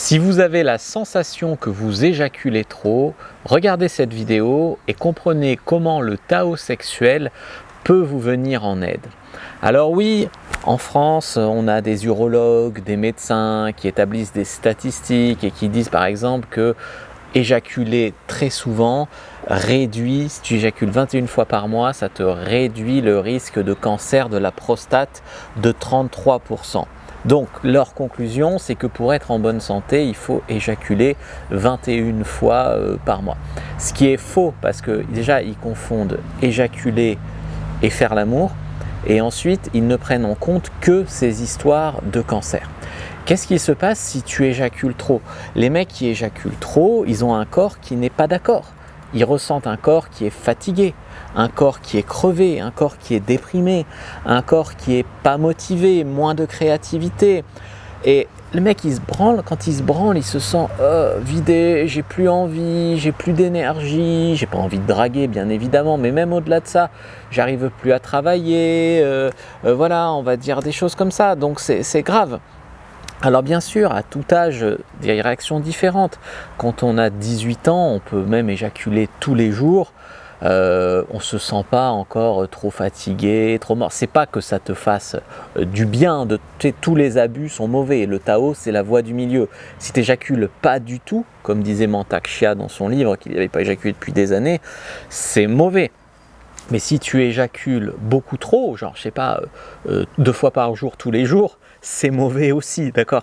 Si vous avez la sensation que vous éjaculez trop, regardez cette vidéo et comprenez comment le Tao sexuel peut vous venir en aide. Alors oui, en France, on a des urologues, des médecins qui établissent des statistiques et qui disent par exemple que éjaculer très souvent réduit, si tu éjacules 21 fois par mois, ça te réduit le risque de cancer de la prostate de 33%. Donc leur conclusion, c'est que pour être en bonne santé, il faut éjaculer 21 fois par mois. Ce qui est faux parce que déjà ils confondent éjaculer et faire l'amour et ensuite ils ne prennent en compte que ces histoires de cancer. Qu'est-ce qui se passe si tu éjacules trop? Les mecs qui éjaculent trop, ils ont un corps qui n'est pas d'accord. Ils ressentent un corps qui est fatigué, un corps qui est crevé, un corps qui est déprimé, un corps qui est pas motivé, moins de créativité. Et le mec, il se branle, quand il se branle, il se sent vidé, j'ai plus envie, j'ai plus d'énergie, j'ai pas envie de draguer bien évidemment, mais même au-delà de ça, j'arrive plus à travailler, voilà, on va dire des choses comme ça, donc c'est grave. Alors bien sûr, à tout âge, des réactions différentes. Quand on a 18 ans, on peut même éjaculer tous les jours. On ne se sent pas encore trop fatigué, trop mort. C'est pas que ça te fasse du bien. Tous les abus sont mauvais. Le Tao, c'est la voie du milieu. Si tu n'éjacules pas du tout, comme disait Mantak Chia dans son livre, qu'il n'avait pas éjaculé depuis des années, c'est mauvais. Mais si tu éjacules beaucoup trop, genre je sais pas, 2 fois par jour, tous les jours, c'est mauvais aussi, d'accord?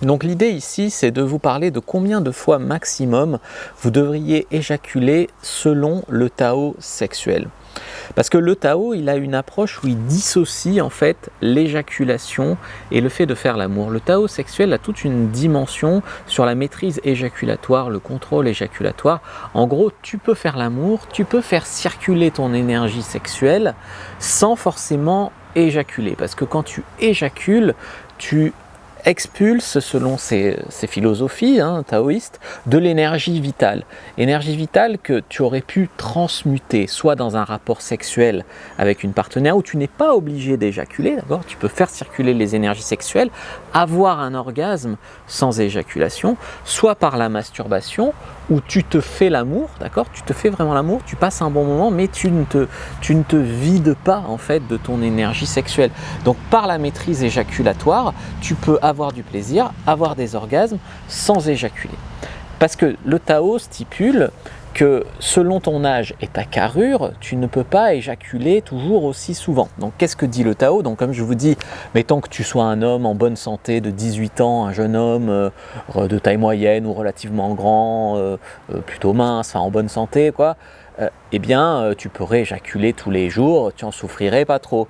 Donc l'idée ici, c'est de vous parler de combien de fois maximum vous devriez éjaculer selon le Tao sexuel. Parce que le Tao, il a une approche où il dissocie en fait l'éjaculation et le fait de faire l'amour. Le Tao sexuel a toute une dimension sur la maîtrise éjaculatoire, le contrôle éjaculatoire. En gros, tu peux faire l'amour, tu peux faire circuler ton énergie sexuelle sans forcément éjaculer. Parce que quand tu éjacules, tu expulse, selon ces philosophies taoïstes, de l'énergie vitale. Énergie vitale que tu aurais pu transmuter, soit dans un rapport sexuel avec une partenaire où tu n'es pas obligé d'éjaculer, d'accord ? Tu peux faire circuler les énergies sexuelles, avoir un orgasme sans éjaculation, soit par la masturbation, où tu te fais l'amour, d'accord ? Tu te fais vraiment l'amour, tu passes un bon moment, mais tu ne te vides pas en fait de ton énergie sexuelle. Donc par la maîtrise éjaculatoire, tu peux avoir du plaisir, avoir des orgasmes sans éjaculer. Parce que le Tao stipule que selon ton âge et ta carrure, tu ne peux pas éjaculer toujours aussi souvent. Donc qu'est-ce que dit le Tao? Donc comme je vous dis, mettons que tu sois un homme en bonne santé de 18 ans, un jeune homme de taille moyenne ou relativement grand, plutôt mince, enfin en bonne santé quoi, tu pourrais éjaculer tous les jours, tu en souffrirais pas trop.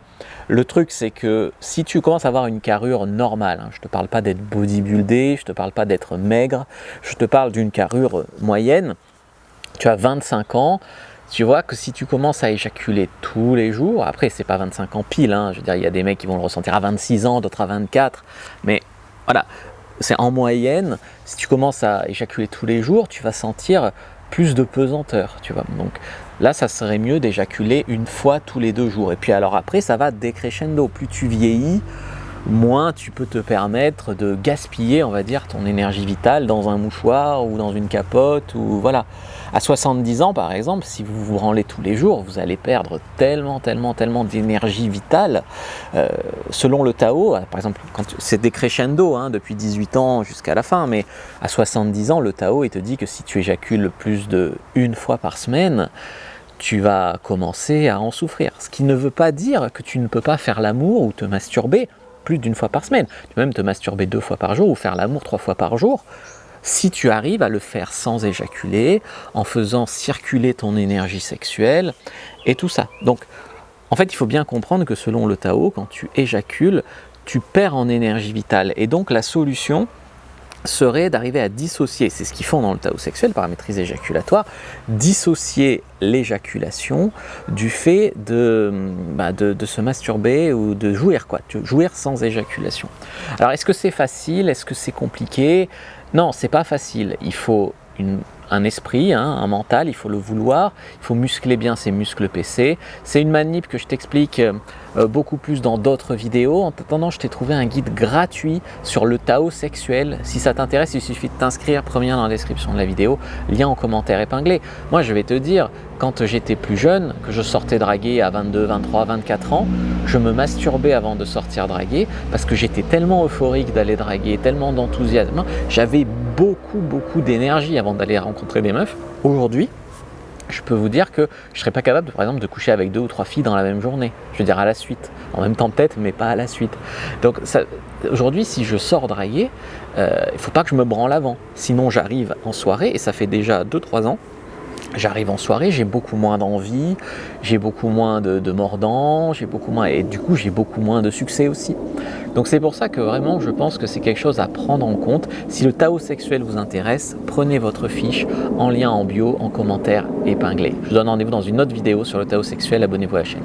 Le truc c'est que si tu commences à avoir une carrure normale, je ne te parle pas d'être bodybuildé, je ne te parle pas d'être maigre, je te parle d'une carrure moyenne, tu as 25 ans, tu vois que si tu commences à éjaculer tous les jours, après c'est pas 25 ans pile, je veux dire il y a des mecs qui vont le ressentir à 26 ans, d'autres à 24, mais voilà, c'est en moyenne, si tu commences à éjaculer tous les jours, tu vas sentir plus de pesanteur, tu vois. Donc là ça serait mieux d'éjaculer une fois tous les 2 jours, et puis alors après ça va décrescendo, plus tu vieillis, moins tu peux te permettre de gaspiller, on va dire, ton énergie vitale dans un mouchoir ou dans une capote, ou voilà. À 70 ans, par exemple, si vous vous branlez tous les jours, vous allez perdre tellement d'énergie vitale. Selon le Tao, par exemple, c'est décrescendo depuis 18 ans jusqu'à la fin, mais à 70 ans, le Tao, il te dit que si tu éjacules plus d'1 fois par semaine, tu vas commencer à en souffrir. Ce qui ne veut pas dire que tu ne peux pas faire l'amour ou te masturber plus d'1 fois par semaine. Tu peux même te masturber 2 fois par jour ou faire l'amour 3 fois par jour, si tu arrives à le faire sans éjaculer, en faisant circuler ton énergie sexuelle et tout ça. Donc, en fait, il faut bien comprendre que selon le Tao, quand tu éjacules, tu perds en énergie vitale. Et donc, la solution serait d'arriver à dissocier, c'est ce qu'ils font dans le Tao sexuel par la maîtrise éjaculatoire, dissocier l'éjaculation du fait de se masturber ou de jouir, jouir sans éjaculation. Alors est-ce que c'est facile? Est-ce que c'est compliqué? Non, c'est pas facile. Il faut une un esprit, un mental, il faut le vouloir, il faut muscler bien ses muscles PC. C'est une manip que je t'explique beaucoup plus dans d'autres vidéos. En attendant, je t'ai trouvé un guide gratuit sur le Tao sexuel. Si ça t'intéresse, il suffit de t'inscrire, premier lien dans la description de la vidéo, lien en commentaire épinglé. Moi, je vais te dire, quand j'étais plus jeune, que je sortais draguer à 22, 23, 24 ans, je me masturbais avant de sortir draguer parce que j'étais tellement euphorique d'aller draguer, tellement d'enthousiasme. J'avais beaucoup d'énergie avant d'aller rencontrer des meufs. Aujourd'hui, je peux vous dire que je ne serais pas capable, par exemple, de coucher avec 2 ou 3 filles dans la même journée. Je veux dire à la suite. En même temps peut-être, mais pas à la suite. Donc aujourd'hui, si je sors draguer, il ne faut pas que je me branle avant. Sinon, j'arrive en soirée, et ça fait déjà 2-3 ans, j'arrive en soirée, j'ai beaucoup moins d'envie, j'ai beaucoup moins de mordants, et du coup j'ai beaucoup moins de succès aussi. Donc c'est pour ça que vraiment je pense que c'est quelque chose à prendre en compte. Si le Tao sexuel vous intéresse, prenez votre fiche en lien en bio, en commentaire épinglé. Je vous donne rendez-vous dans une autre vidéo sur le Tao sexuel, abonnez-vous à la chaîne.